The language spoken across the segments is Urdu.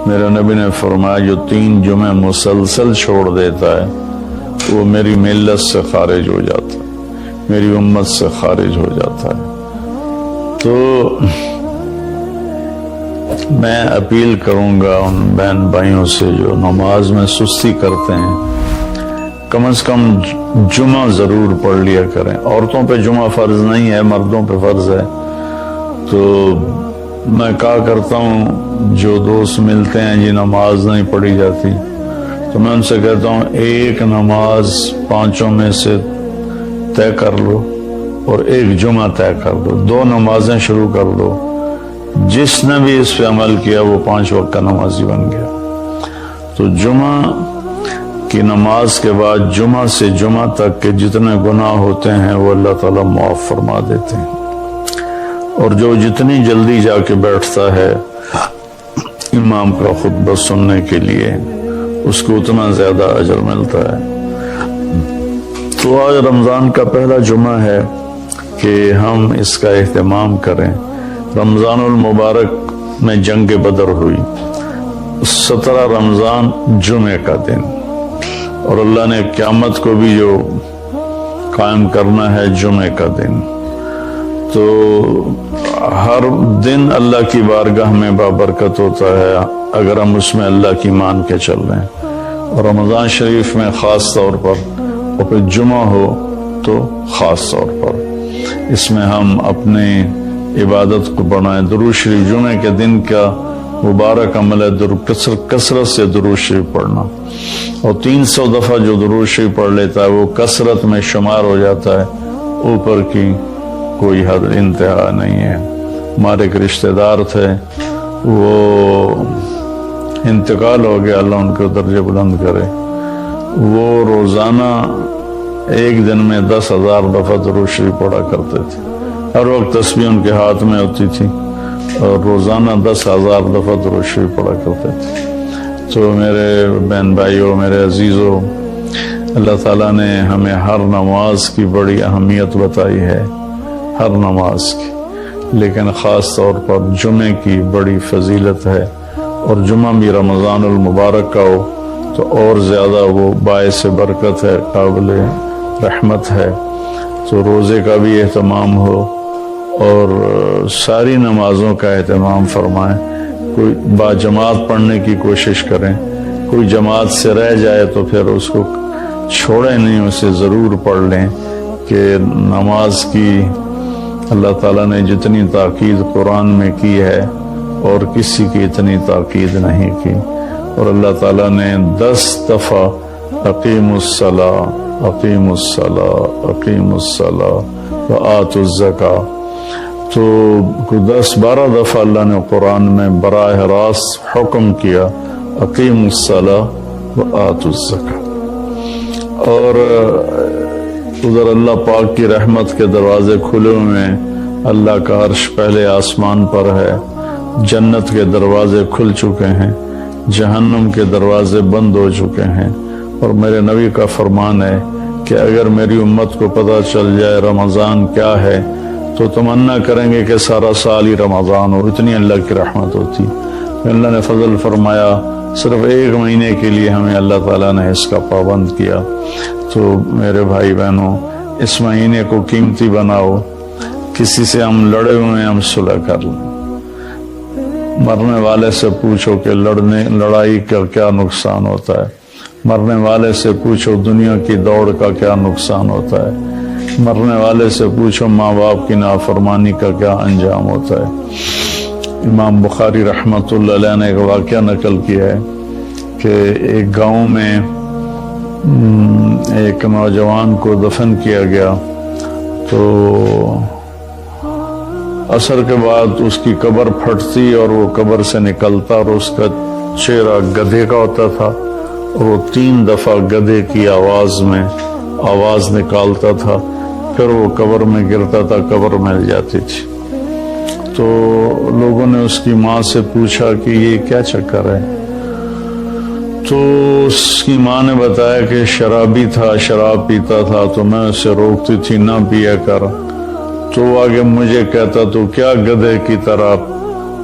میرے نبی نے فرمایا جو 3 جمعے مسلسل چھوڑ دیتا ہے وہ میری ملت سے خارج ہو جاتا ہے، میری امت سے خارج ہو جاتا ہے۔ تو میں اپیل کروں گا ان بہن بھائیوں سے جو نماز میں سستی کرتے ہیں، کم از کم جمعہ ضرور پڑھ لیا کریں۔ عورتوں پہ جمعہ فرض نہیں ہے، مردوں پہ فرض ہے۔ تو میں کہا کرتا ہوں جو دوست ملتے ہیں جی نماز نہیں پڑھی جاتی، تو میں ان سے کہتا ہوں ایک نماز 5 میں سے طے کر لو اور ایک جمعہ طے کر دو، 2 نمازیں شروع کر دو۔ جس نے بھی اس پہ عمل کیا وہ 5 وقت کا نمازی بن گیا۔ تو جمعہ کی نماز کے بعد جمعہ سے جمعہ تک کے جتنے گناہ ہوتے ہیں وہ اللہ تعالیٰ معاف فرما دیتے ہیں، اور جو جتنی جلدی جا کے بیٹھتا ہے امام کا خطبہ سننے کے لیے اس کو اتنا زیادہ اجر ملتا ہے۔ تو آج رمضان کا پہلا جمعہ ہے کہ ہم اس کا اہتمام کریں۔ رمضان المبارک میں جنگ بدر ہوئی، 17 رمضان جمعے کا دن، اور اللہ نے قیامت کو بھی جو قائم کرنا ہے جمعے کا دن۔ تو ہر دن اللہ کی بارگاہ میں بابرکت ہوتا ہے اگر ہم اس میں اللہ کی مان کے چل رہے ہیں، اور رمضان شریف میں خاص طور پر، اور پھر جمعہ ہو تو خاص طور پر اس میں ہم اپنے عبادت کو بڑھائیں۔ درود شریف جمعے کے دن کا مبارک عمل ہے کثرت سے درود شریف پڑھنا، اور 300 دفعہ جو درود شریف پڑھ لیتا ہے وہ کثرت میں شمار ہو جاتا ہے، اوپر کی کوئی حد انتہا نہیں ہے۔ ہمارے ایک رشتہ دار تھے، وہ انتقال ہو گیا، اللہ ان کو درجے بلند کرے۔ وہ روزانہ ایک دن میں 10,000 دفعہ درود شریف پڑھا کرتے تھے، ہر وقت تسبیح ان کے ہاتھ میں ہوتی تھی، اور روزانہ 10,000 دفعہ درود شریف پڑھا کرتے تھے۔ تو میرے بہن بھائیوں، میرے عزیزوں، اللہ تعالیٰ نے ہمیں ہر نماز کی بڑی اہمیت بتائی ہے، ہر نماز کی، لیکن خاص طور پر جمعے کی بڑی فضیلت ہے، اور جمعہ بھی رمضان المبارک کا ہو تو اور زیادہ وہ باعث برکت ہے، قابل رحمت ہے۔ تو روزے کا بھی اہتمام ہو اور ساری نمازوں کا اہتمام فرمائیں، کوئی با جماعت پڑھنے کی کوشش کریں، کوئی جماعت سے رہ جائے تو پھر اس کو چھوڑیں نہیں، اسے ضرور پڑھ لیں، کہ نماز کی اللہ تعالیٰ نے جتنی تاکید قرآن میں کی ہے اور کسی کی اتنی تاکید نہیں کی۔ اور اللہ تعالیٰ نے 10 دفعہ اقیم الصلاۃ اقیم الصلاۃ اقیم الصلاۃ وآتوا الزکاۃ، تو 10-12 دفعہ اللہ نے قرآن میں براہ راست حکم کیا اقیم الصلاۃ وآتوا الزکاۃ۔ اور ادھر اللہ پاک کی رحمت کے دروازے کھلے ہوئے ہیں، اللہ کا عرش پہلے آسمان پر ہے، جنت کے دروازے کھل چکے ہیں، جہنم کے دروازے بند ہو چکے ہیں۔ اور میرے نبی کا فرمان ہے کہ اگر میری امت کو پتہ چل جائے رمضان کیا ہے تو تمنا کریں گے کہ سارا سال ہی رمضان ہو، اتنی اللہ کی رحمت ہوتی۔ اللہ نے فضل فرمایا، صرف 1 مہینے کے لیے ہمیں اللہ تعالیٰ نے اس کا پابند کیا۔ تو میرے بھائی بہنوں، اس مہینے کو قیمتی بناؤ، کسی سے ہم لڑے ہوئے ہیں ہم صلح کر لیں، مرنے والے سے پوچھو کہ لڑائی کا کیا نقصان ہوتا ہے، مرنے والے سے پوچھو دنیا کی دوڑ کا کیا نقصان ہوتا ہے، مرنے والے سے پوچھو ماں باپ کی نافرمانی کا کیا انجام ہوتا ہے۔ امام بخاری رحمۃ اللہ علیہ نے ایک واقعہ نقل کیا ہے کہ ایک گاؤں میں ایک نوجوان کو دفن کیا گیا، تو عصر کے بعد اس کی قبر پھٹتی اور وہ قبر سے نکلتا، اور اس کا چہرہ گدھے کا ہوتا تھا، اور وہ 3 دفعہ گدھے کی آواز میں آواز نکالتا تھا، پھر وہ قبر میں گرتا تھا، قبر مل جاتی تھی۔ تو لوگوں نے اس کی ماں سے پوچھا کہ یہ کیا چکر ہے؟ تو اس کی ماں نے بتایا کہ شرابی تھا، شراب پیتا تھا، تو میں اسے روکتی تھی نہ پیا کر، تو وہ آگے مجھے کہتا تو کیا گدھے کی طرح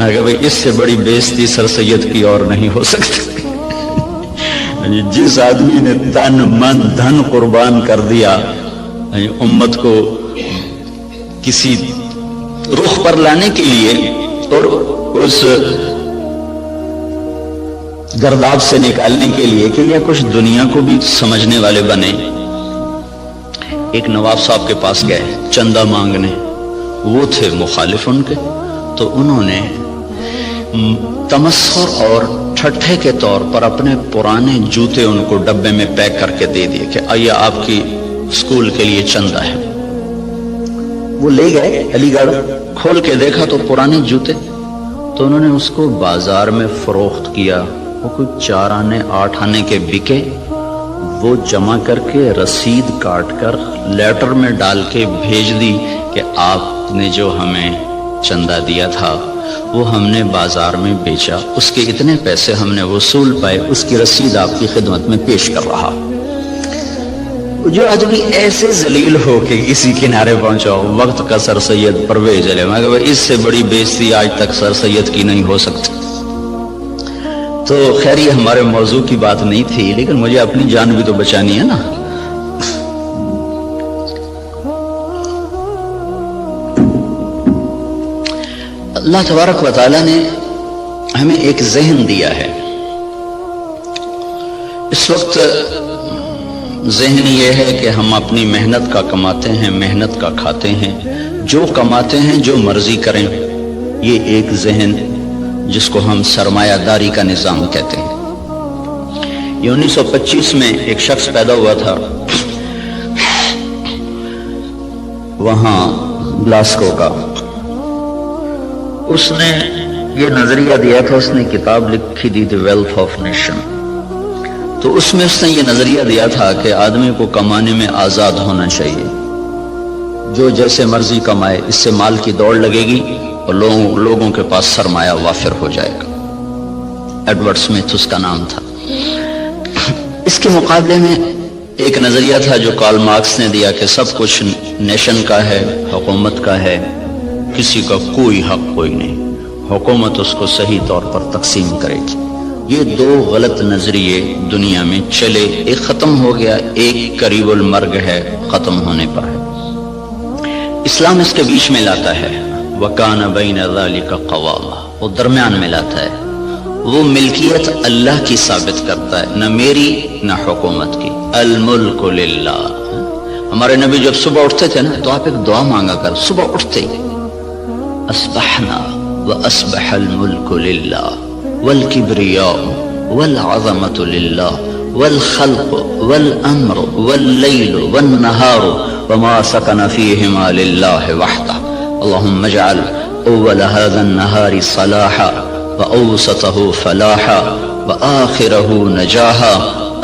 اگر بھائی اس سے بڑی بےزتی سر سید کی اور نہیں ہو سکتی. جس آدمی نے تن من دھن قربان کر دیا امت کو کسی رخ پر لانے کے لیے اور اس گرداب سے نکالنے کے لیے کہ یہ کچھ دنیا کو بھی سمجھنے والے بنے. ایک نواب صاحب کے پاس گئے چندہ مانگنے، وہ تھے مخالف ان کے، تو انہوں نے تمسخر اور ٹھٹھے کے طور پر اپنے پرانے جوتے ان کو ڈبے میں پیک کر کے دے دیے کہ آئیے آپ کی اسکول کے لیے چندہ ہے. وہ لے گئے علی گڑھ، کھول کے دیکھا تو پرانے جوتے، تو انہوں نے اس کو بازار میں فروخت کیا. وہ کوئی 4 آنے 8 آنے کے بکے. وہ جمع کر کے رسید کاٹ کر لیٹر میں ڈال کے بھیج دی کہ آپ نے جو ہمیں چندہ دیا تھا وہ ہم نے بازار میں بیچا، اس کے اتنے پیسے ہم نے وصول پائے، اس کی رسید آپ کی خدمت میں پیش کر رہا. جو آدمی ایسے ذلیل ہو کے کسی کنارے پہنچا ہو، وقت کا سر سید پرویز علیہ، میں کہ اس سے بڑی بےزتی آج تک سر سید کی نہیں ہو سکتی. تو خیر یہ ہمارے موضوع کی بات نہیں تھی، لیکن مجھے اپنی جان بھی تو بچانی ہے نا. اللہ تبارک و تعالیٰ نے ہمیں ایک ذہن دیا ہے. اس وقت ذہن یہ ہے کہ ہم اپنی محنت کا کماتے ہیں، محنت کا کھاتے ہیں، جو کماتے ہیں جو مرضی کریں. یہ ایک ذہن جس کو ہم سرمایہ داری کا نظام کہتے ہیں. یہ 1925 میں ایک شخص پیدا ہوا تھا وہاں گلاسکو کا. اس نے یہ نظریہ دیا تھا، اس نے کتاب لکھی دی دی ویلتھ آف نیشن. تو اس میں اس نے یہ نظریہ دیا تھا کہ آدمی کو کمانے میں آزاد ہونا چاہیے، جو جیسے مرضی کمائے، اس سے مال کی دوڑ لگے گی اور لوگوں کے پاس سرمایہ وافر ہو جائے گا. ایڈورڈ سمتھ اس کا نام تھا. اس کے مقابلے میں ایک نظریہ تھا جو کارل مارکس نے دیا کہ سب کچھ نیشن کا ہے، حکومت کا ہے، کسی کا کوئی حق کوئی نہیں، حکومت اس کو صحیح طور پر تقسیم کرے گی. یہ 2 غلط نظریے دنیا میں چلے، ایک ختم ہو گیا، ایک قریب المرگ ہے، ختم ہونے پر ہے. اسلام اس کے بیچ میں لاتا ہے، وَكَانَ بَيْنَ ذَلِكَ قَوَامًا، وہ درمیان میں لاتا ہے. وہ ملکیت اللہ کی ثابت کرتا ہے، نہ میری نہ حکومت کی. الملک للہ. ہمارے نبی جب صبح اٹھتے تھے نا تو آپ ایک دعا مانگا کر، صبح اٹھتے ہی اصبحنا واصبح الملک للہ والکبریاء والعظمۃ للہ والخلق والامر واللیل والنہار وما سکن فیہما للہ وحدہ. اللہم اجعل اول هذا النہار صلاحا واوسطہ فلاحا واخرہ نجاحا.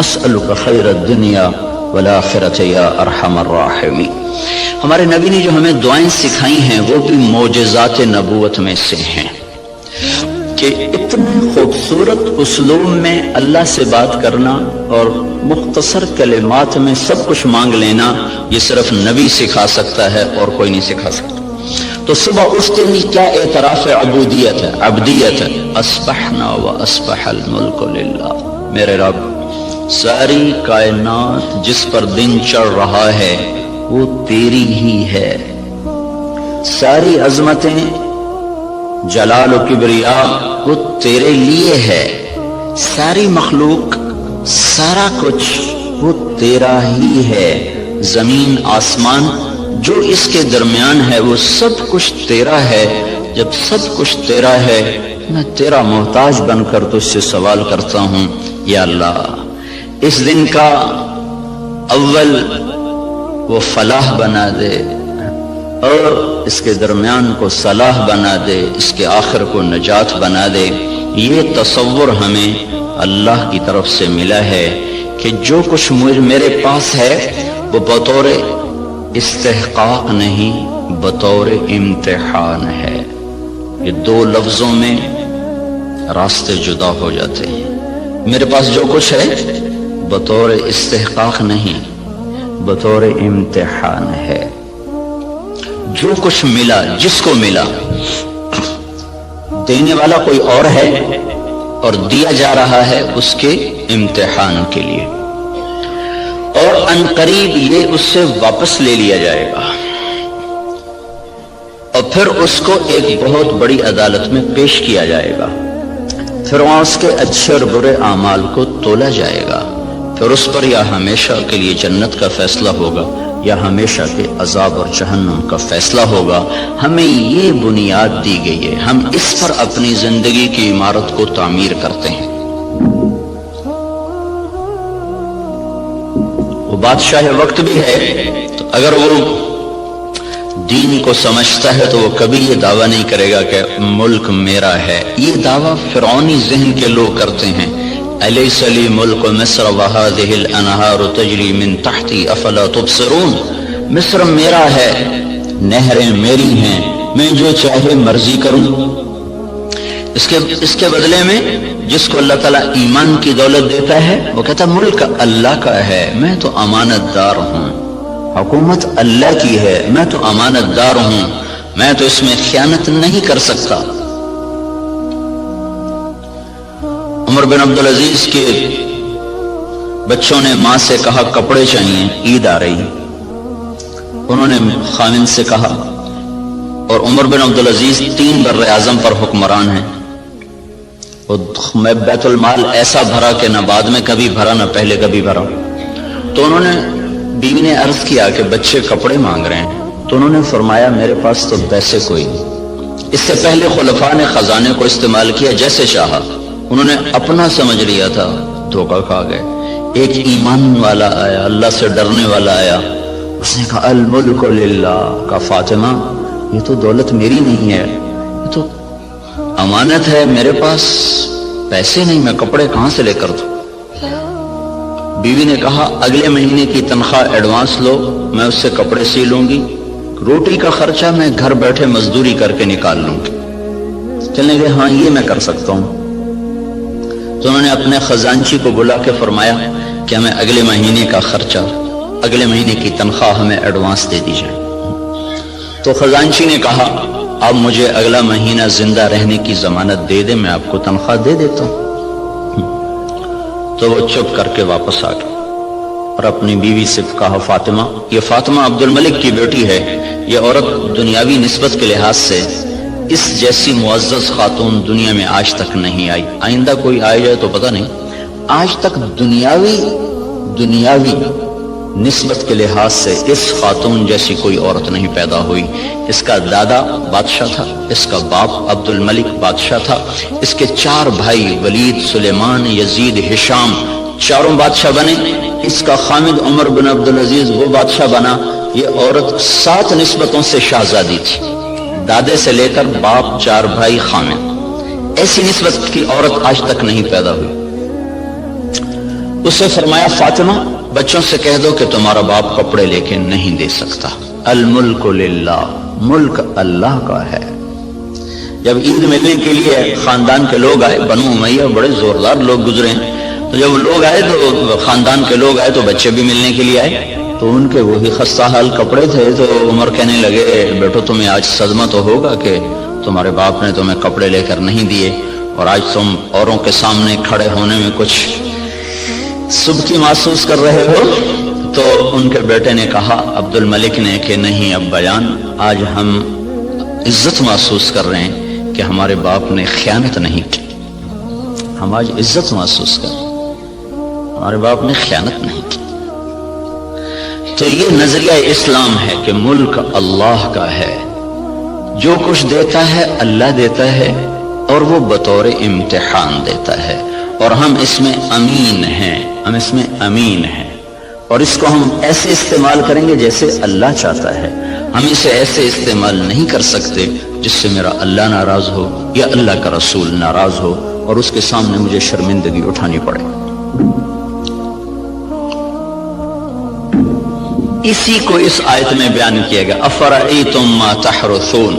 اسألک خیر الدنیا والآخرۃ یا ارحم الراحمین. ہمارے نبی نے جو ہمیں دعائیں سکھائی ہیں وہ بھی معجزات نبوت میں سے ہیں کہ اتنے خوبصورت اسلوب میں اللہ سے بات کرنا اور مختصر کلمات میں سب کچھ مانگ لینا، یہ صرف نبی سکھا سکتا ہے اور کوئی نہیں سکھا سکتا. تو صبح اٹھتے ہی کیا اعتراف عبودیت ہے، عبدیت ہے. اصبحنا واصبح الملک للہ. میرے رب، ساری کائنات جس پر دن چڑھ رہا ہے وہ تیری ہی ہے. ساری عظمتیں، جلال و کبریا وہ تیرے لیے ہے. ساری مخلوق، سارا کچھ وہ تیرا ہی ہے. زمین آسمان جو اس کے درمیان ہے وہ سب کچھ تیرا ہے. جب سب کچھ تیرا ہے میں تیرا محتاج بن کر تجھ سے سوال کرتا ہوں، یا اللہ اس دن کا اول وہ فلاح بنا دے اور اس کے درمیان کو صلاح بنا دے، اس کے آخر کو نجات بنا دے. یہ تصور ہمیں اللہ کی طرف سے ملا ہے کہ جو کچھ میرے پاس ہے وہ بطور استحقاق نہیں، بطور امتحان ہے. یہ 2 لفظوں میں راستے جدا ہو جاتے ہیں. میرے پاس جو کچھ ہے بطور استحقاق نہیں، بطور امتحان ہے. جو کچھ ملا، جس کو ملا، دینے والا کوئی اور ہے اور دیا جا رہا ہے اس کے امتحان کے لیے، اور عنقریب یہ اس سے واپس لے لیا جائے گا اور پھر اس کو ایک بہت بڑی عدالت میں پیش کیا جائے گا، پھر وہاں اس کے اچھے اور برے اعمال کو تولا جائے گا، پھر اس پر یا ہمیشہ کے لیے جنت کا فیصلہ ہوگا یا ہمیشہ کے عذاب اور جہنم کا فیصلہ ہوگا۔ ہمیں یہ بنیاد دی گئی ہے، ہم اس پر اپنی زندگی کی عمارت کو تعمیر کرتے ہیں۔ وہ بادشاہ وقت بھی ہے، تو اگر وہ دین کو سمجھتا ہے تو وہ کبھی یہ دعویٰ نہیں کرے گا کہ ملک میرا ہے۔ یہ دعویٰ فرعونی ذہن کے لوگ کرتے ہیں، الیس لی ملک مصر وہذہ الانہار تجری من تحتی افلا تبصرون، مصر میرا ہے، نہریں میری ہیں، میں جو چاہے مرضی کروں۔ اس کے بدلے میں جس کو اللہ تعالیٰ ایمان کی دولت دیتا ہے وہ کہتا ہے ملک اللہ کا ہے، میں تو امانت دار ہوں، حکومت اللہ کی ہے، میں تو امانت دار ہوں، میں تو اس میں خیانت نہیں کر سکتا۔ عمر بن عبدالعزیز کے بچوں نے ماں سے کہا کپڑے چاہیے، عید آ رہی، انہوں نے خاوند سے کہا، اور عمر بن عبدالعزیز 3 بر اعظم پر حکمران ہیں، میں بیت المال ایسا بھرا کہ نہ بعد میں کبھی بھرا نہ پہلے کبھی بھرا۔ تو انہوں نے بیوی نے عرض کیا کہ بچے کپڑے مانگ رہے ہیں، تو انہوں نے فرمایا میرے پاس تو پیسے کوئی نہیں۔ اس سے پہلے خلفاء نے خزانے کو استعمال کیا جیسے چاہا، انہوں نے اپنا سمجھ لیا تھا، دھوکہ کھا گئے۔ ایک ایمان والا آیا، اللہ سے ڈرنے والا آیا، اس نے کہا الملک للہ، کہا فاطمہ یہ تو دولت میری نہیں ہے، یہ تو امانت ہے، میرے پاس پیسے نہیں، میں کپڑے کہاں سے لے کر دوں؟ بیوی نے کہا اگلے مہینے کی تنخواہ ایڈوانس لو، میں اس سے کپڑے سی لوں گی، روٹی کا خرچہ میں گھر بیٹھے مزدوری کر کے نکال لوں گی۔ چلنے گئے، ہاں یہ میں کر سکتا ہوں۔ تو انہوں نے اپنے خزانچی کو بلا کے فرمایا کہ ہمیں اگلے مہینے کا خرچہ، اگلے مہینے کی تنخواہ ہمیں ایڈوانس دے دی جائے۔ تو خزانچی نے کہا اب مجھے اگلا مہینہ زندہ رہنے کی ضمانت دے دے، میں آپ کو تنخواہ دے دیتا ہوں۔ تو وہ چپ کر کے واپس آ گئے اور اپنی بیوی سے کہا فاطمہ، یہ فاطمہ عبد الملک کی بیٹی ہے، یہ عورت دنیاوی نسبت کے لحاظ سے اس جیسی معزز خاتون دنیا میں آج تک نہیں آئی، آئندہ کوئی آئے جائے تو پتہ نہیں، آج تک دنیاوی نسبت کے لحاظ سے اس خاتون جیسی کوئی عورت نہیں پیدا ہوئی۔ اس کا دادا بادشاہ تھا، اس کا باپ عبد الملک بادشاہ تھا، اس کے 4 بھائی ولید، سلیمان، یزید، ہشام، چاروں بادشاہ بنے، اس کا خامد عمر بن عبدالعزیز وہ بادشاہ بنا۔ یہ عورت 7 نسبتوں سے شہزادی تھی، دادے سے لے کر باپ، 4 بھائی، خامد، ایسی نسبت کی عورت آج تک نہیں پیدا ہوئی۔ اسے فرمایا فاطمہ بچوں سے کہہ دو کہ تمہارا باپ کپڑے لے کے نہیں دے سکتا، الملک للہ، ملک اللہ کا ہے۔ جب عید ملنے کے لیے خاندان کے لوگ آئے، بنو امیہ بڑے زوردار لوگ گزرے ہیں، تو جب لوگ آئے تو خاندان کے لوگ آئے تو بچے بھی ملنے کے لیے آئے، تو ان کے وہی خستہ حال کپڑے تھے۔ تو عمر کہنے لگے بیٹو تمہیں آج صدمہ تو ہوگا کہ تمہارے باپ نے تمہیں کپڑے لے کر نہیں دیے، اور آج تم اوروں کے سامنے کھڑے ہونے میں کچھ سبکی محسوس کر رہے ہو۔ تو ان کے بیٹے نے کہا عبد الملک نے کہ نہیں ابا جان، آج ہم عزت محسوس کر رہے ہیں کہ ہمارے باپ نے خیانت نہیں کی، ہم آج عزت محسوس کر رہے ہیں، ہمارے باپ نے خیانت نہیں کی۔ تو یہ نظریہ اسلام ہے کہ ملک اللہ کا ہے، جو کچھ دیتا ہے اللہ دیتا ہے، اور وہ بطور امتحان دیتا ہے، اور ہم اس میں امین ہیں، ہم اس میں امین ہیں، اور اس کو ہم ایسے استعمال کریں گے جیسے اللہ چاہتا ہے۔ ہم اسے ایسے استعمال نہیں کر سکتے جس سے میرا اللہ ناراض ہو یا اللہ کا رسول ناراض ہو اور اس کے سامنے مجھے شرمندگی اٹھانی پڑے۔ اسی کو اس آیت میں بیان کیا گیا، افرأیتم ما تحرثون،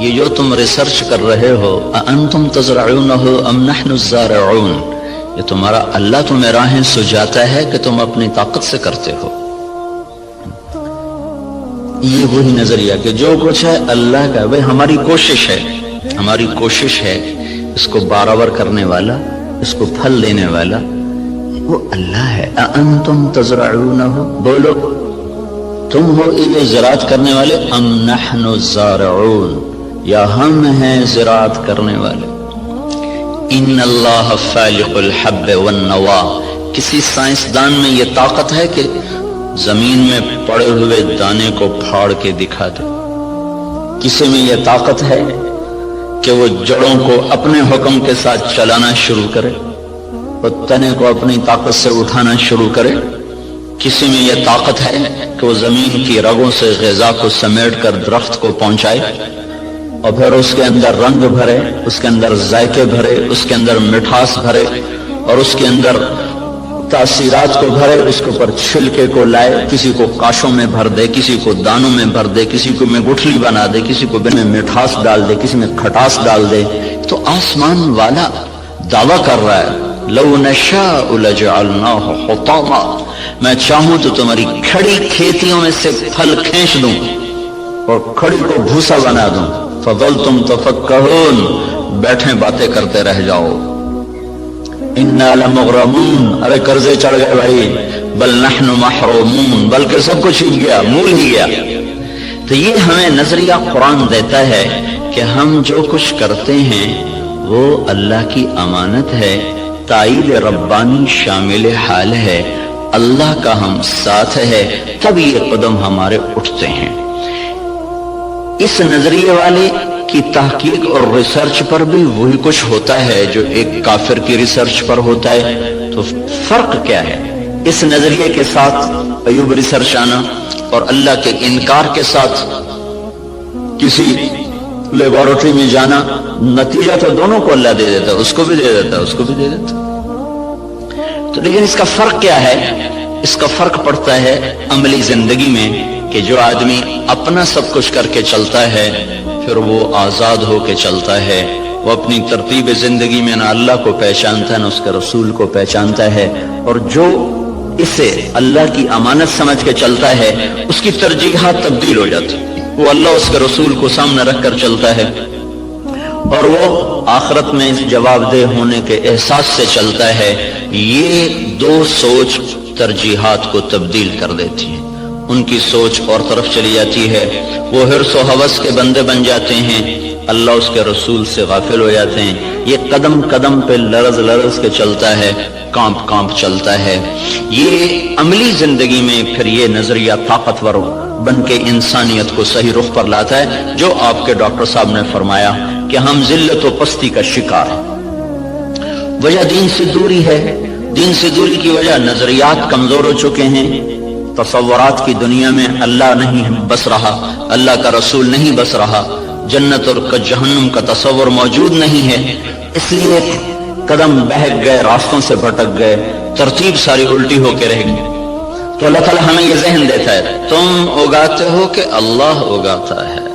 یہ جو تم ریسرچ کر رہے ہو، اانتم تزرعونہ ام نحن الزارعون، یہ تمہارا اللہ تمہیں راہیں سجاتا ہے کہ تم اپنی طاقت سے کرتے ہو۔ یہ وہی نظریہ کہ جو کچھ ہے اللہ کا، بھئی ہماری کوشش ہے، ہماری کوشش ہے اس کو برابر کرنے والا، اس کو پھل دینے والا وہ اللہ ہے۔ اَأَنْتُمْ تَزْرَعُونَهُ، بولو تم ہو یہ زراعت کرنے والے، ام نحن الزارعون، یا ہم ہیں زراعت کرنے والے۔ ان اللہ فالق الحب والنوا، کسی سائنسدان میں یہ طاقت ہے کہ زمین میں پڑے ہوئے دانے کو پھاڑ کے دکھا دے؟ کسی میں یہ طاقت ہے کہ وہ جڑوں کو اپنے حکم کے ساتھ چلانا شروع کرے، وہ تنے کو اپنی طاقت سے اٹھانا شروع کرے؟ کسی میں یہ طاقت ہے کہ وہ زمین کی رگوں سے غذا کو سمیٹ کر درخت کو پہنچائے اور پھر اس کے اندر رنگ بھرے، اس کے اندر ذائقے بھرے، اس کے اندر مٹھاس بھرے اور اس کے اندر تاثیرات کو بھرے، اس کے اوپر چھلکے کو لائے، کسی کو کاشوں میں بھر دے، کسی کو دانوں میں بھر دے، کسی کو میں گٹھلی بنا دے، کسی کو میں مٹھاس ڈال دے، کسی میں کھٹاس ڈال دے؟ تو آسمان والا دعویٰ کر رہا ہے لو نشاء لجعلناہ حطاما، میں چاہوں تو تمہاری کھڑی کھیتیوں میں سے پھل کھینچ دوں اور کھڑی کو بھوسا بنا دوں، فظلتم تفکرون، بیٹھے باتیں کرتے رہ جاؤ۔ انا لمغرمون، ارے قرضے چڑھ گئے بھائی، بل نحن محرومون، بلکہ سب کچھ ہی گیا، مول ہی گیا۔ تو یہ ہمیں نظریہ قرآن دیتا ہے کہ ہم جو کچھ کرتے ہیں وہ اللہ کی امانت ہے، تائید ربانی شامل حال ہے، اللہ کا ہم ساتھ ہے، تب یہ قدم ہمارے اٹھتے ہیں۔ اس نظریے والے کی تحقیق اور ریسرچ پر بھی وہی کچھ ہوتا ہے جو ایک کافر کی ریسرچ پر ہوتا ہے۔ تو فرق کیا ہے اس نظریے کے ساتھ ایوب ریسرچ آنا اور اللہ کے انکار کے ساتھ کسی لیبارٹری میں جانا؟ نتیجہ تو دونوں کو اللہ دے دیتا ہے، اس کو بھی دے دیتا ہے، اس کو بھی دے دیتا ہے۔ تو لیکن اس کا فرق کیا ہے؟ اس کا فرق پڑتا ہے عملی زندگی میں کہ جو آدمی اپنا سب کچھ کر کے چلتا ہے پھر وہ آزاد ہو کے چلتا ہے، وہ اپنی ترتیب زندگی میں نہ اللہ کو پہچانتا ہے نہ اس کے رسول کو پہچانتا ہے، اور جو اسے اللہ کی امانت سمجھ کے چلتا ہے اس کی ترجیحات تبدیل ہو جاتی، وہ اللہ اس کے رسول کو سامنے رکھ کر چلتا ہے اور وہ آخرت میں جواب دہ ہونے کے احساس سے چلتا ہے۔ یہ دو سوچ ترجیحات کو تبدیل کر دیتی ہے، ان کی سوچ اور طرف چلی جاتی ہے، وہ حرص و ہوس کے بندے بن جاتے ہیں، اللہ اس کے رسول سے غافل ہو جاتے ہیں۔ یہ قدم قدم پہ لرز لرز کے چلتا ہے، کانپ کانپ چلتا ہے۔ یہ عملی زندگی میں پھر یہ نظریہ طاقتور بن کے انسانیت کو صحیح رخ پر لاتا ہے، جو آپ کے ڈاکٹر صاحب نے فرمایا کہ ہم ذلت و پستی کا شکار ہیں۔ وجہ دین سے دوری ہے، دین سے دوری کی وجہ نظریات کمزور ہو چکے ہیں، تصورات کی دنیا میں اللہ نہیں بس رہا، اللہ کا رسول نہیں بس رہا، جنت اور جہنم کا تصور موجود نہیں ہے، اس لیے قدم بہک گئے، راستوں سے بھٹک گئے، ترتیب ساری الٹی ہو کے رہ گئی۔ تو اللہ تعالیٰ ہمیں یہ ذہن دیتا ہے تم اگاتے ہو کہ اللہ اگاتا ہے۔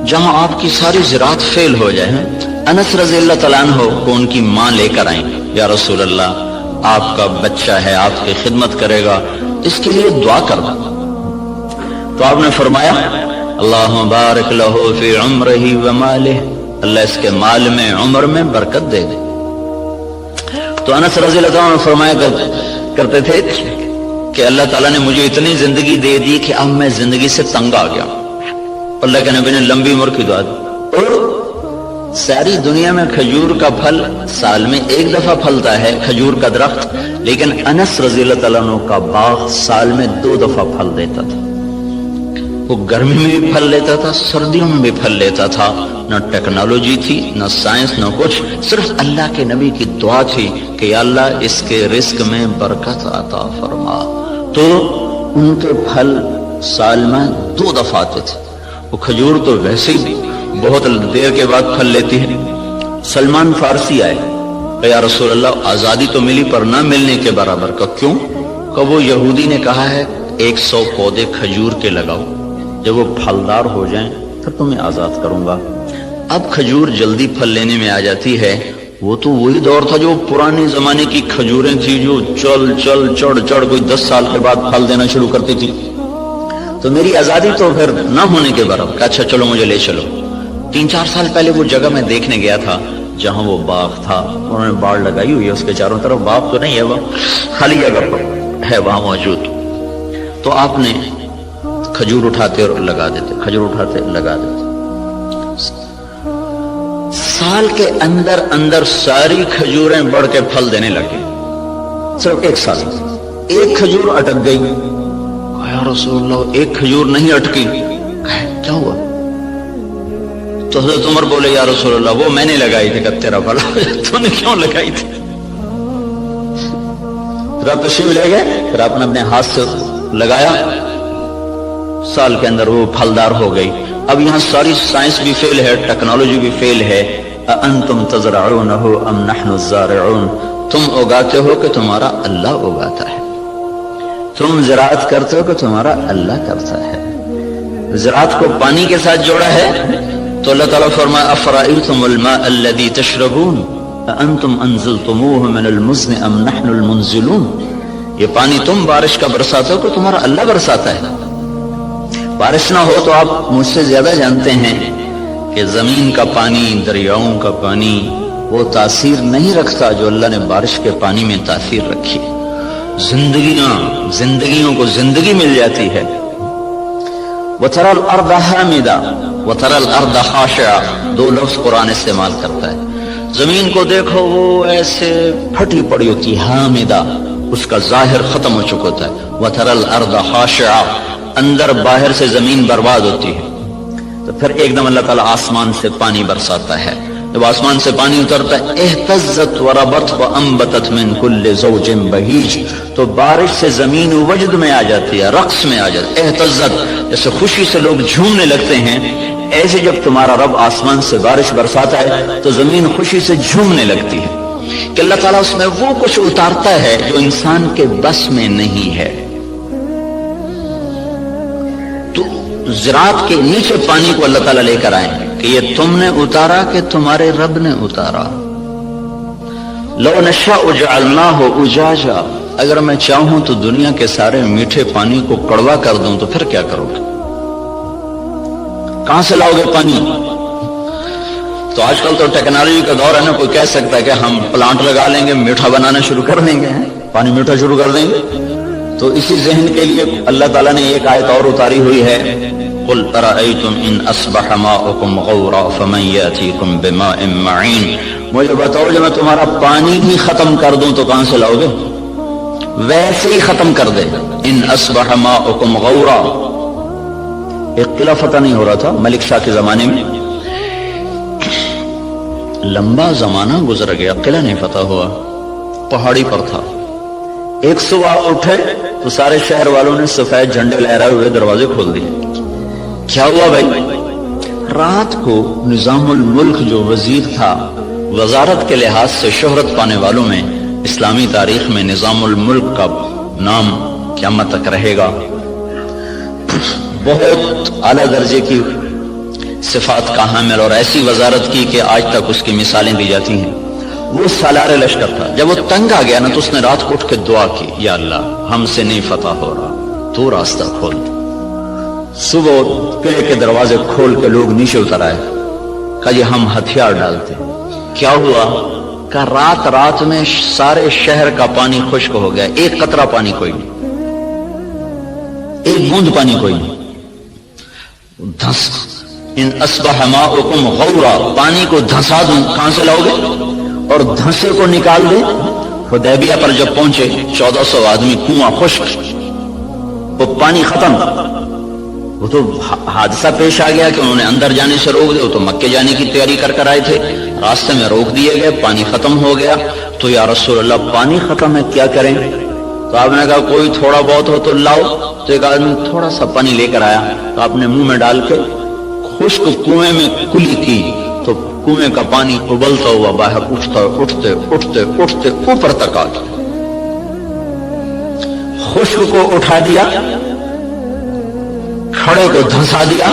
جہاں آپ کی ساری زراعت فیل ہو جائے، انس رضی اللہ تعالیٰ عنہ کو ان کی ماں لے کر آئیں، یا رسول اللہ آپ کا بچہ ہے، آپ کی خدمت کرے گا، اس کے لیے دعا کرنا۔ تو آپ نے فرمایا اللہم بارک لہو فی عمرہ ومالہ، اللہ اس کے مال میں عمر میں برکت دے دے۔ تو انس رضی اللہ عنہ فرمایا کرتے تھے کہ اللہ تعالیٰ نے مجھے اتنی زندگی دے دی کہ اب میں زندگی سے تنگ آ گیا، اللہ کے نبی نے لمبی عمر کی دعا دی۔ ساری دنیا میں کھجور کا پھل سال میں ایک دفعہ پھلتا ہے، کھجور کا درخت، لیکن انس رضی اللہ تعالیٰ عنہ کا باغ سال میں 2 دفعہ پھل دیتا تھا۔ وہ گرمی میں بھی پھل لیتا تھا، سردیوں میں بھی پھل لیتا تھا، نہ ٹیکنالوجی تھی، نہ سائنس، نہ کچھ، صرف اللہ کے نبی کی دعا تھی کہ یا اللہ اس کے رزق میں برکت عطا فرما۔ تو ان کے پھل سال میں 2 دفعہ آتے تھے۔ وہ کھجور تو ویسے ہی بہت دیر کے بعد پھل لیتی ہے۔ سلمان فارسی آئے کہ یا رسول اللہ آزادی تو ملی پر نہ ملنے کے برابر کا، کیوں؟ کہ وہ یہودی نے کہا ہے 100 پودے کھجور کے لگاؤ، جب وہ پھلدار ہو جائیں پھر تمہیں آزاد کروں گا۔ اب کھجور جلدی پھل لینے میں آ جاتی ہے، وہ تو وہی دور تھا جو پرانے زمانے کی کھجوریں تھی جو چل چل چڑھ چڑھ کوئی 10 سال کے بعد پھل دینا شروع کرتی تھی۔ تو میری آزادی تو پھر نہ ہونے کے برابر. اچھا چلو مجھے لے چلو. 3-4 سال پہلے وہ جگہ میں دیکھنے گیا تھا جہاں وہ باغ تھا. انہوں نے باڑ لگائی ہوئی ہے اس کے چاروں طرف. باغ تو نہیں ہے، وہ خالی جگہ پر ہے وہاں موجود. تو آپ نے کھجور اٹھاتے اور لگا دیتے، کھجور اٹھاتے لگا دیتے. سال کے اندر اندر ساری کھجوریں بڑھ کے پھل دینے لگے. صرف 1 سال. ایک کھجور اٹک گئی. یا رسول اللہ، ایک کھجور نہیں اٹکی. کیا ہوا؟ تو حضرت عمر بولے یا رسول اللہ وہ میں نے لگائی تھی. کہ تیرا بھلا تو نے کیوں لگائی تھی؟ پھر آپ تشریف لے گئے، پھر آپ نے اپنے ہاتھ سے لگایا، سال کے اندر وہ پھلدار ہو گئی. اب یہاں ساری سائنس بھی فیل ہے، ٹیکنالوجی بھی فیل ہے. انتم تزرعونہ ام نحن الزارعون، تم اگاتے ہو کہ تمہارا اللہ اگاتا ہے، تم زراعت کرتے ہو کہ تمہارا اللہ کرتا ہے. زراعت کو پانی کے ساتھ جوڑا ہے تو اللہ تعالیٰ فرمایا افرأیتم الماء الذی تشربون انتم انزلتموه من المزن ام نحن المنزلون. یہ پانی تم بارش کا برساتے ہو کہ تمہارا اللہ برساتا ہے. بارش نہ ہو تو آپ مجھ سے زیادہ جانتے ہیں کہ زمین کا پانی، دریاؤں کا پانی وہ تاثیر نہیں رکھتا جو اللہ نے بارش کے پانی میں تاثیر رکھی. زندگیوں کو زندگی مل جاتی ہے. وَتَرَى الْأَرْضَ حَامِدًا وَتَرَى الْأَرْضَ خَاشِعًا، 2 لفظ قرآن استعمال کرتا ہے. زمین کو دیکھو وہ ایسے پھٹی پڑی ہوتی ہے، حامدہ، اس کا ظاہر ختم ہو چکا ہوتا ہے. وَتَرَى الْأَرْضَ خَاشِعًا، اندر باہر سے زمین برباد ہوتی ہے. تو پھر ایک دم اللہ تعالیٰ آسمان سے پانی برساتا ہے. جب آسمان سے پانی اترتا ہے اہتزت وربت وانبتت من کل زوج بہیج، تو بارش سے زمین وجد میں آ جاتی ہے، رقص میں آ جاتی ہے. اہتزت جیسے خوشی سے لوگ جھومنے لگتے ہیں، ایسے جب تمہارا رب آسمان سے بارش برساتا ہے تو زمین خوشی سے جھومنے لگتی ہے کہ اللہ تعالیٰ اس میں وہ کچھ اتارتا ہے جو انسان کے بس میں نہیں ہے. تو زراعت کے نیچے پانی کو اللہ تعالیٰ لے کر آئیں کہ یہ تم نے اتارا کہ تمہارے رب نے اتارا. لو نشاء جعلناہ اجاجا، اگر میں چاہوں تو دنیا کے سارے میٹھے پانی کو کڑوا کر دوں تو پھر کیا کرو گے؟ کہاں سے لاؤ گے پانی؟ تو آج کل تو ٹیکنالوجی کا دور ہے نا، کوئی کہہ سکتا ہے کہ ہم پلانٹ لگا لیں گے، میٹھا بنانا شروع کر دیں گے، پانی میٹھا شروع کر دیں گے. تو اسی ذہن کے لیے اللہ تعالیٰ نے ایک آیت اور اتاری ہوئی ہے، قل ارأیتم ان اصبح ماؤکم غورا فمن یاتیکم بماء معین. مجھے بتاؤ جب میں تمہارا پانی ہی ختم کر دوں تو کہاں سے لاؤ گے؟ ویسے ہی ختم کر دے. ان اصبح ماؤکم غورا، ایک قلعہ فتح نہیں ہو رہا تھا ملک شاہ کے زمانے میں، لمبا زمانہ گزر گیا، قلعہ نہیں فتح ہوا، پہاڑی پر تھا. ایک صبح اٹھے تو سارے شہر والوں نے سفید جھنڈے لہرائے ہوئے دروازے کھول دیے. کیا ہوا بھائی؟ رات کو نظام الملک جو وزیر تھا، وزارت کے لحاظ سے شہرت پانے والوں میں اسلامی تاریخ میں نظام الملک کا نام قیامت تک رہے گا. بہت اعلیٰ درجے کی صفات کا حامل اور ایسی وزارت کی کہ آج تک اس کی مثالیں دی جاتی ہیں. وہ سالار لشکر تھا. جب وہ تنگ آ گیا نا تو اس نے رات کو اٹھ کے دعا کی، یا اللہ ہم سے نہیں فتح ہو رہا، تو راستہ کھول. صبح قلعے کے دروازے کھول کے لوگ نیچے اتر آئے، کہا یہ ہم ہتھیار ڈالتے. کیا ہوا؟ کہ رات میں سارے شہر کا پانی خشک ہو گیا، ایک قطرہ پانی کوئی نہیں، ایک بوند پانی کوئی نہیں. دھس ان اصبح ماؤکم غورا، پانی کو دھسا دوں، کہاں سے لاؤ گے؟ اور دھنسے کو نکال دیں. حدیبیہ پر جب پہنچے 1400 آدمی، کنواں خشک، وہ پانی ختم. وہ تو حادثہ پیش آ گیا کہ انہوں نے اندر جانے سے روک دیا. وہ تو مکے جانے کی تیاری کر آئے تھے، راستے میں روک دیے گئے، پانی ختم ہو گیا. تو یا رسول اللہ پانی ختم ہے، کیا کریں؟ تو آپ نے کہا کوئی تھوڑا بہت ہو تو لاؤ. تو ایک آدمی تھوڑا سا پانی لے کر آیا تو آپ نے منہ میں ڈال کے خشک کنویں میں کلی کی تو کنویں کا پانی ابلتا ہوا باہر اٹھتے اوپر تک آ گیا. خشک کو اٹھا دیا، کھڑے کو دھنسا دیا.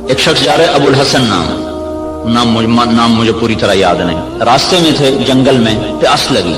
ایک شخص جا رہے ابو الحسن نام مجھے پوری طرح یاد نہیں، راستے میں تھے جنگل میں، پیاس لگی.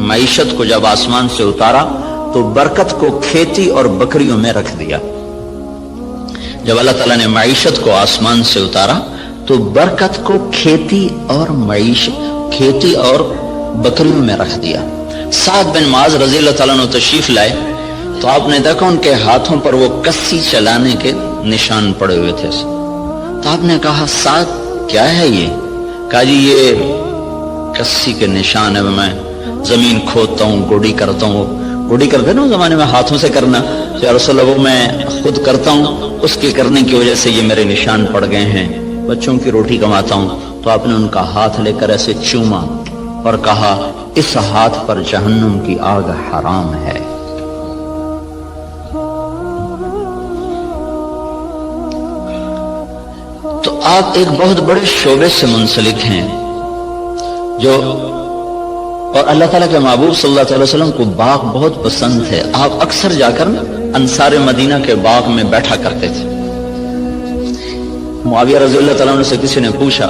معیشت کو جب آسمان سے اتارا تو برکت کو کھیتی اور بکریوں میں رکھ دیا. جب اللہ تعالیٰ نے معیشت کو آسمان سے اتارا تو برکت کو کھیتی اور بکریوں میں رکھ دیا. سعد بن معاذ رضی اللہ تعالیٰ عنہ تشریف لائے تو آپ نے دیکھا ان کے ہاتھوں پر وہ کسی چلانے کے نشان پڑے ہوئے تھے. تو آپ نے کہا سعد کیا ہے یہ؟ کہا جی یہ کسی کے نشان ہے، میں زمین کھودتا ہوں، گوڑی کرتا ہوں. گوڑی کرتے نا زمانے میں ہاتھوں سے کرنا، یا رسول اللہ وہ میں خود کرتا ہوں، اس کے کرنے کی وجہ سے یہ میرے نشان پڑ گئے ہیں، بچوں کی روٹی کماتا ہوں. تو آپ نے ان کا ہاتھ لے کر ایسے چوما اور کہا اس ہاتھ پر جہنم کی آگ حرام ہے. تو آپ ایک بہت بڑے شعبے سے منسلک ہیں جو، اور اللہ تعالیٰ کے محبوب صلی اللہ علیہ وسلم کو باغ بہت پسند ہے. آپ اکثر جا کر انصار مدینہ کے باغ میں بیٹھا کرتے تھے. معاویہ رضی اللہ تعالیٰ عنہ سے کسی نے پوچھا،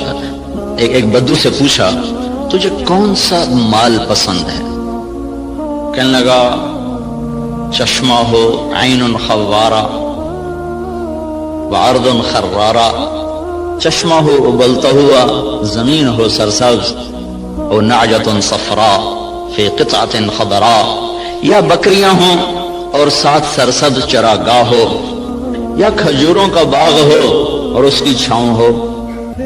ایک بدو سے پوچھا تجھے کون سا مال پسند ہے؟ کہنے لگا چشمہ ہو، عین خوارہ وعرض خرارہ. چشمہ ہو ابلتا ہوا، زمین ہو سرسبز، اور نعجۃ صفراء فی قطعۃ خضراء. یا بکریاں ہوں اور ساتھ سرسبز چراگاہ ہو، یا کھجوروں کا باغ ہو اور اس کی چھاؤں ہو.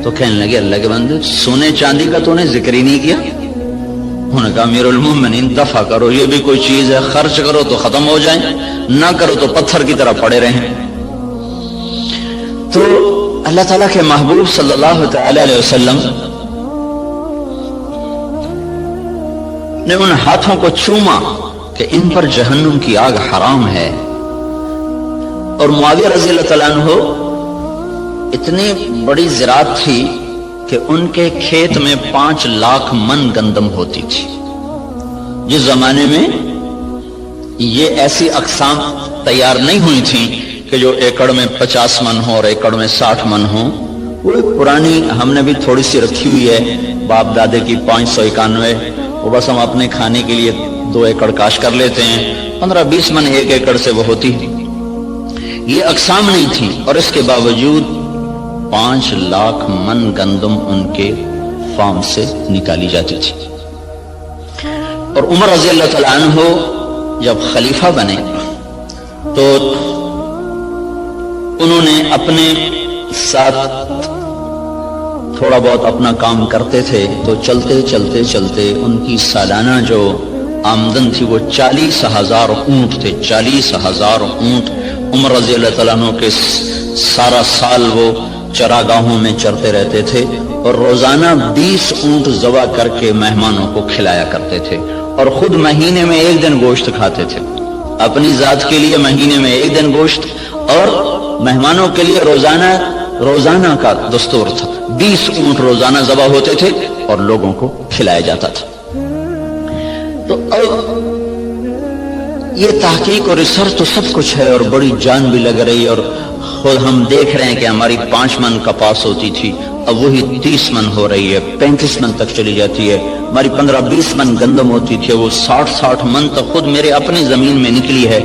تو کہنے لگے اللہ کے بندے سونے چاندی کا تو نے ذکر ہی نہیں کیا. انہوں نے کہا امیر المومنین دفع کرو، یہ بھی کوئی چیز ہے، خرچ کرو تو ختم ہو جائیں، نہ کرو تو پتھر کی طرح پڑے رہیں. تو اللہ تعالیٰ کے محبوب صلی اللہ تعالی علیہ وسلم نے ان ہاتھوں کو چوما کہ ان پر جہنم کی آگ حرام ہے. اور معاویہ رضی اللہ تعالیٰ عنہ اتنی بڑی زراعت تھی کہ ان کے کھیت میں 5 لاکھ من گندم ہوتی تھی. جس زمانے میں یہ ایسی اقسام تیار نہیں ہوئی تھیں کہ جو ایکڑ میں 50 من ہو اور ایکڑ میں 60 من ہو. وہ ایک پرانی ہم نے بھی تھوڑی سی رکھی ہوئی ہے باپ دادے کی 591، وہ بس ہم اپنے کھانے کے لیے 2 ایکڑ کاش کر لیتے ہیں، 15-20 من ایک ایکڑ سے وہ ہوتی. یہ اقسام نہیں تھی اور اس کے باوجود 5 لاکھ من گندم ان کے فارم سے نکالی جاتی تھی. اور عمر رضی اللہ تعالیٰ عنہ جب خلیفہ بنے تو انہوں نے اپنے ساتھ تھوڑا بہت اپنا کام کرتے تھے، تو چلتے چلتے چلتے ان کی سالانہ جو آمدن تھی وہ 40,000 اونٹ تھے. 40,000 اونٹ عمر رضی اللہ تعالیٰ عنہ کے سارا سال وہ چراگاہوں میں چرتے رہتے تھے، اور روزانہ 20 اونٹ ذبح کر کے مہمانوں کو کھلایا کرتے تھے، اور خود مہینے میں 1 دن گوشت کھاتے تھے. اپنی ذات کے لیے مہینے میں 1 دن گوشت، اور مہمانوں کے لیے روزانہ کا دستور تھا. 20 اونٹ روزانہ ذبح ہوتے تھے اور لوگوں کو کھلایا جاتا تھا. تو یہ تحقیق اور ریسرچ تو سب کچھ ہے اور بڑی جان بھی لگ رہی، اور خود ہم دیکھ رہے ہیں کہ ہماری 5 من کپاس ہوتی تھی، اب وہی 30 من ہو رہی ہے، 35 من تک چلی جاتی ہے. ہماری 15-20 من گندم ہوتی تھی، وہ 60 من تک خود میرے اپنی زمین میں نکلی ہے.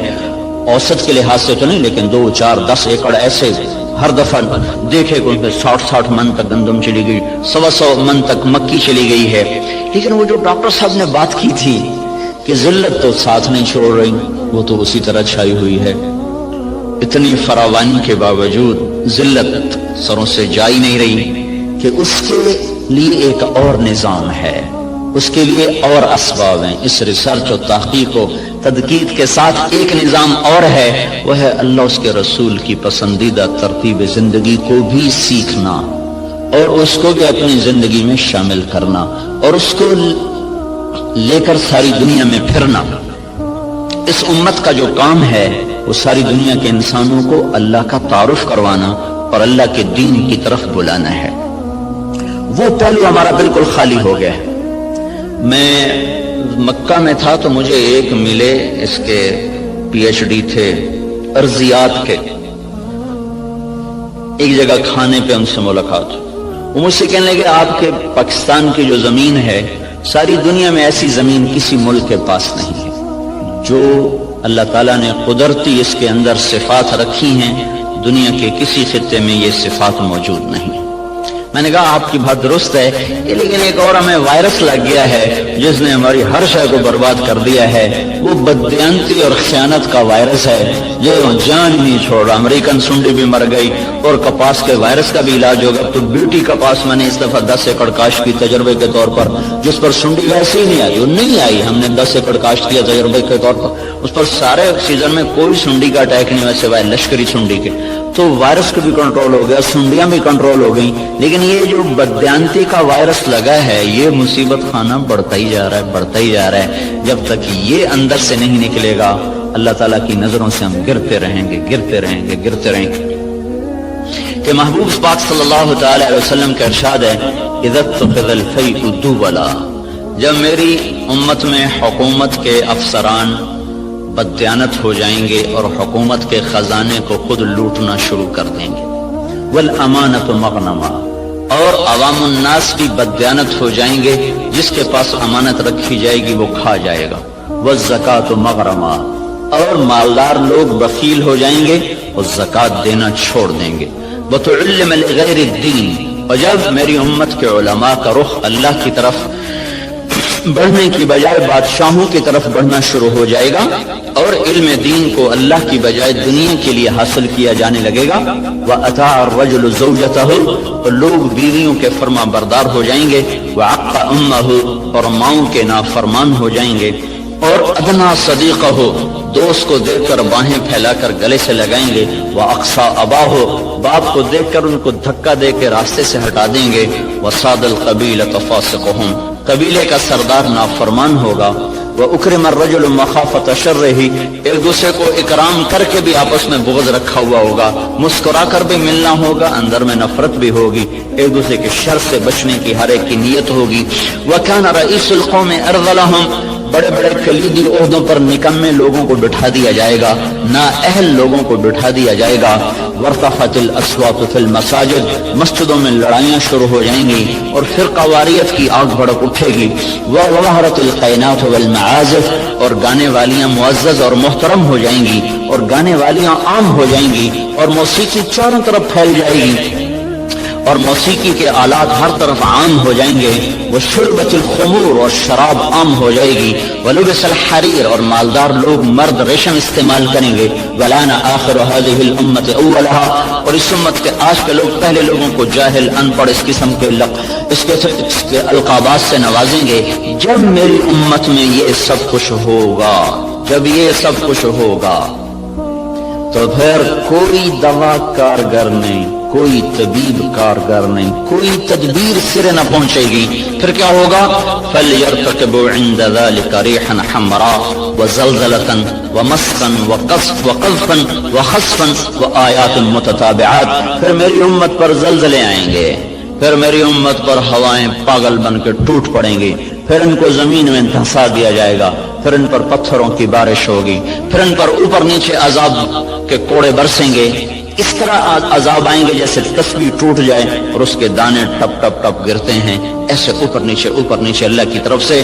اوسط کے لحاظ سے تو نہیں، لیکن 2, 4, 10 ایکڑ ایسے ہر دفعہ دیکھے کہ 60 من تک گندم چلی گئی، 100 من تک مکی چلی گئی ہے. لیکن وہ جو ڈاکٹر صاحب نے بات کی تھی کہ ذلت تو ساتھ نہیں چھوڑ رہی، وہ تو اسی طرح چھائی ہوئی ہے. اتنی فراوانی کے باوجود ذلت سروں سے جا ہی نہیں رہی، کہ اس کے لیے ایک اور نظام ہے، اس کے لیے اور اسباب ہیں. اس ریسرچ و تحقیق و تدقیق کے ساتھ ایک نظام اور ہے، وہ ہے اللہ اس کے رسول کی پسندیدہ ترتیب زندگی کو بھی سیکھنا اور اس کو بھی اپنی زندگی میں شامل کرنا اور اس کو لے کر ساری دنیا میں پھرنا. اس امت کا جو کام ہے وہ ساری دنیا کے انسانوں کو اللہ کا تعارف کروانا اور اللہ کے دین کی طرف بلانا ہے. وہ پہلو ہمارا بالکل خالی ہو گیا ہے. میں مکہ میں تھا تو مجھے ایک ملے، اس کے PhD تھے ارضیات کے. ایک جگہ کھانے پہ ان سے ملاقات، وہ مجھ سے کہنے لگے آپ کے پاکستان کی جو زمین ہے ساری دنیا میں ایسی زمین کسی ملک کے پاس نہیں ہے جو اللہ تعالیٰ نے قدرتی اس کے اندر صفات رکھی ہیں، دنیا کے کسی خطے میں یہ صفات موجود نہیں۔ میں نے کہا آپ کی بات درست ہے، لیکن ایک اور ہمیں وائرس لگ گیا ہے جس نے ہماری ہر شے کو برباد کر دیا ہے، وہ بددیانتی اور خیانت کا وائرس ہے جو جان نہیں چھوڑ رہا۔ امریکن سنڈی بھی مر گئی اور کپاس کے وائرس کا بھی علاج ہوگا۔ تو بیوٹی کپاس میں نے اس دفعہ 10 ایکڑ کاشت کی تجربے کے طور پر، جس پر سنڈی ویسے ہی نہیں آئی، وہ نہیں آئی، ہم نے 10 ایکڑ کاشت کیا تجربے کے طور پر، اس پر سارے سیزن میں کوئی سنڈی کا اٹیک نہیں ہوا سوائے لشکری سنڈی کے۔ تو وائرس کو بھی کنٹرول ہو گیا، سنڈیاں بھی کنٹرول ہو گئیں، لیکن یہ جو بددیانتی کا وائرس لگا ہے یہ مصیبت خانہ بڑھتا ہی جا رہا ہے، بڑھتا ہی جا رہا ہے۔ جب تک یہ اندر سے نہیں نکلے گا اللہ تعالیٰ کی نظروں سے ہم گرتے رہیں گے، گرتے رہیں گے، گرتے رہیں گے۔ کہ محبوب پاک صلی اللہ تعالی علیہ وسلم کا ارشاد ہے اذا اتخذ الفیء دولا، جب میری امت میں حکومت کے افسران بددیانت ہو جائیں گے اور حکومت کے خزانے کو خود لوٹنا شروع کر دیں گے، والامانۃ مغنما، اور عوام الناس بھی بددیانت ہو جائیں گے، جس کے پاس امانت رکھی جائے گی وہ کھا جائے گا، والزکاۃ مغرما، اور مالدار لوگ بخیل ہو جائیں گے اور زکوٰۃ دینا چھوڑ دیں گے، وتعلم لغیر الدین، اور جب میری امت کے علماء کا رخ اللہ کی طرف بڑھنے کی بجائے بادشاہوں کی طرف بڑھنا شروع ہو جائے گا اور علم دین کو اللہ کی بجائے دنیا کے لیے حاصل کیا جانے لگے گا، وَأَطَاعَ الرَّجُلُ زَوْجَتَهُ، اور لوگ بیویوں کے فرما بردار ہو جائیں گے، وَعَقَّ أُمَّهُ، اور ماؤں کے نافرمان ہو جائیں گے، اور ادنا صدیقہ، دوست کو دیکھ کر باہیں پھیلا کر گلے سے لگائیں گے، وَأَقْصَى أَبَاهُ، باپ کو دیکھ کر ان کو دھکا دے کے راستے سے ہٹا دیں گے، وَصَادَ الْقَبِيلَةَ فَاسِقُهُمْ، قبیلے کا سردار نافرمان ہوگا، وَأُكْرِمَ الرَّجُلُ مَخَافَةَ شَرِّهِ، ایک دوسرے کو اکرام کر کے بھی آپس میں بغض رکھا ہوا ہوگا، مسکرا کر بھی ملنا ہوگا، اندر میں نفرت بھی ہوگی، ایک دوسرے کے شر سے بچنے کی ہر ایک کی نیت ہوگی، وَكَانَ رَئِيسُ الْقَوْمِ أَرْذَلَهُمْ، بڑے بڑے کلیدی عہدوں پر نکمے لوگوں کو بٹھا دیا جائے گا، نااہل لوگوں کو بٹھا دیا جائے گا، وارتفعت الاصوات فی المساجد، مسجدوں میں لڑائیاں شروع ہو جائیں گی اور فرقہ واریت کی آگ بھڑک اٹھے گی، وظہرت القینات والمعازف، اور گانے والیاں معزز اور محترم ہو جائیں گی اور گانے والیاں عام ہو جائیں گی، اور موسیقی چاروں طرف پھیل جائے گی اور موسیقی کے آلات ہر طرف عام ہو جائیں گے، وشربت الخمور، اور شراب عام ہو جائے گی، ولبس الحریر، اور مالدار لوگ مرد ریشم استعمال کریں گے، ولان آخر هذه الامت اولها، اور اس امت کے آج کے لوگ پہلے لوگوں کو جاہل، ان پڑھ، اس قسم کے اس کے القابات سے نوازیں گے۔ جب میری امت میں یہ سب کچھ ہوگا، جب یہ سب کچھ ہوگا تو پھر کوئی دوا کارگر نہیں، کوئی طبیب کارگر نہیں، کوئی تدبیر سرے نہ پہنچے گی۔ پھر کیا ہوگا؟ فَلْيَرْتَقِبُوا عِنْدَ ذَلِكَ رِيحًا حَمْرَاء وَزَلْزَلَةً وَمَسْخًا وَقَذْفًا وَخَسْفًا وَآيَاتٌ مُتَتَابِعَاتٌ، پھر میری امت پر زلزلے آئیں گے، پھر میری امت پر ہوائیں پاگل بن کے ٹوٹ پڑیں گی، پھر ان کو زمین میں دھنسا دیا جائے گا، پھر ان پر پتھروں کی بارش ہوگی، پھر ان پر اوپر نیچے عذاب کے کوڑے برسیں گے، اس طرح عذاب آئیں گے جیسے تسبیح ٹوٹ جائے اور اس کے دانے ٹپ ٹپ ٹپ گرتے ہیں، ایسے اوپر نیچے اللہ کی طرف سے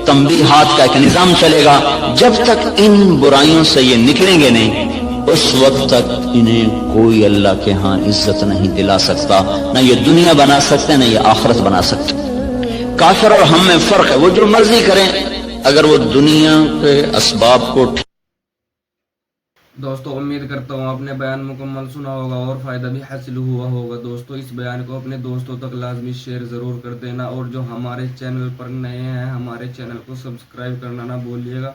تنبیہات کا ایک نظام چلے گا۔ جب تک ان برائیوں سے یہ نکلیں گے نہیں، اس وقت تک انہیں کوئی اللہ کے ہاں عزت نہیں دلا سکتا، نہ یہ دنیا بنا سکتے نہ یہ آخرت بنا سکتے۔ کافر اور ہم میں فرق ہے، وہ جو مرضی کریں اگر وہ دنیا کے اسباب کو دوستو امید کرتا ہوں آپ نے بیان مکمل سنا ہوگا اور فائدہ بھی حاصل ہوا ہوگا۔ دوستو اس بیان کو اپنے دوستوں تک لازمی شیئر ضرور کر دینا، اور جو ہمارے چینل پر نئے ہیں ہمارے چینل کو سبسکرائب کرنا نہ بھولیے گا۔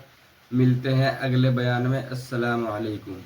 ملتے ہیں اگلے بیان میں، السلام علیکم۔